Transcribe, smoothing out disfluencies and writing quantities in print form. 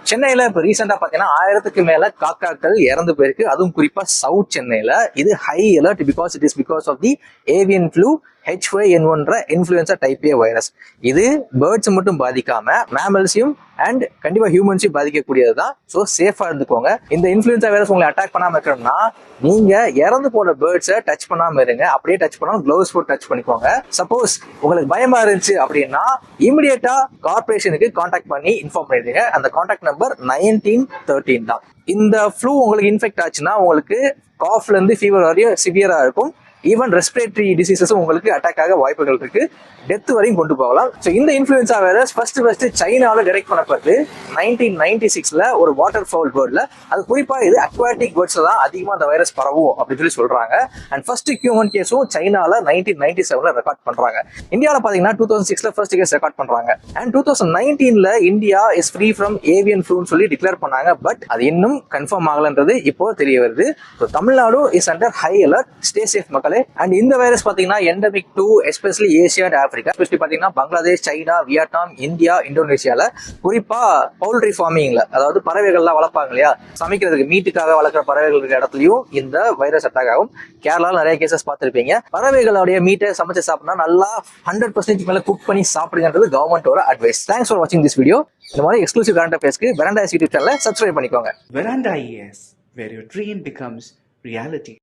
சென்னையில இப்ப ரீசெண்டா பாத்தீங்கன்னா 1000க்கு மேல காக்காக்கள் இறந்து போயிருக்கு. அதுவும் குறிப்பா சவுத் சென்னையில இது high alert because of the avian flu H5N1 influenza type A virus. இது பேர்ட்ஸ் மட்டும் பாதிக்காம மேமல்ஸையும் அண்ட் கண்டிப்பா ஹியூமன்ஸையும் பாதிக்கக்கூடியதுதான். ஸோ சேஃபா இருந்துக்கோங்க. இந்த இன்ஃபுளுன்சா வைரஸ் உங்களை அட்டாக் பண்ணாம இருக்கணும்னா நீங்க இறந்து போன பேர்ட்ஸை டச் பண்ணாம இருங்க. அப்படியே டச் பண்ணாலும் க்ளவுஸ் போட்டு டச் பண்ணிக்கோங்க. சப்போஸ் உங்களுக்கு பயமா இருந்துச்சு அப்படின்னா இமிடியேட்டா கார்பரேஷனுக்கு கான்டாக்ட் பண்ணி இன்ஃபார்ம் பண்ணிடுங்க. அந்த கான்டாக்ட் நம்பர் 1913 தான். இந்த ஃப்ளூ உங்களுக்கு இன்ஃபெக்ட் ஆச்சுன்னா உங்களுக்கு காஃப்ல இருந்து ஃபீவர் வரையும் சிவியரா இருக்கும். ஈவன் ரெஸ்பிரேட்டரி டிசீசஸும் உங்களுக்கு அட்டாக் ஆக வாய்ப்புகள் இருக்கு. டெத் வரையும் கொண்டு போகலாம். ஸோ இந்த இன்ஃபுளுன்சா வைரஸ் ஃபர்ஸ்ட் சைனாவில் டிடெக்ட் பண்ணப்பட்டு 1996ல ஒரு வாட்டர் ஃபவுல் பேர்ட்ல, அது குறிப்பா இது அக்வாட்டிக் பேர்ட்ஸ்ல தான் அதிகமா அந்த வைரஸ் பரவும் அப்படின்னு சொல்றாங்க. அண்ட் ஃபர்ஸ்ட் ஹியூமன் கேஸும் சைனால 1997ல ரெக்கார்ட் பண்றாங்க. இந்தியாவில் பாத்தீங்கன்னா 2006ல ஃபர்ஸ்ட் கேஸ் ரெக்கார்ட் பண்றாங்க. அண்ட் 2019ல India is free from avian ஃப்ளூன்னு சொல்லி டிக்ளேர் பண்ணாங்க. பட் அது இன்னும் கன்ஃபார்ம் ஆகலன்றது இப்போ தெரிய வருது. So Tamil Nadu is under high alert. Stay safe மக்களே. அண்ட் இந்த வைரஸ் பாத்தீங்கன்னா endemic to especially Asia and Africa, especially பாத்தீங்கன்னா பங்களாதேஷ், சைனா, வியட்நாம், இந்தியா, இந்தோனேஷியால, குறிப்பா பவுல்ட்ரி ஃபார்மிங்ல, அதாவது பறவைகள்லாம் வளர்ப்பாங்க இல்லையா, சமைக்கிறதுக்கு மீட்டுக்காக வளர்க்குற பறவைகள் இருக்கிற இடத்துலயும் இந்த வைரஸ் அட்டாக் ஆகும். கேரளால நிறைய கேசஸ் பார்த்திருப்பீங்க. பறவைகளுடைய மீட்டை சமைச்சு சாப்பிட்டா நல்லா 100% மேல குக் பண்ணி சாப்பிடுங்கன்றது கவர்மெண்டோட அட்வைஸ். தேங்க்ஸ் ஃபார் வாட்சிங் திஸ் வீடியோ. இந்த மாதிரி எக்ஸ்க்ளூசிவ் கரண்ட் அஃபேர்ஸ்க்கு வெராண்டா யூடியூப் சேனலை சப்ஸ்கிரைப் பண்ணிக்கோங்க. Veranda ES, where your dream becomes reality.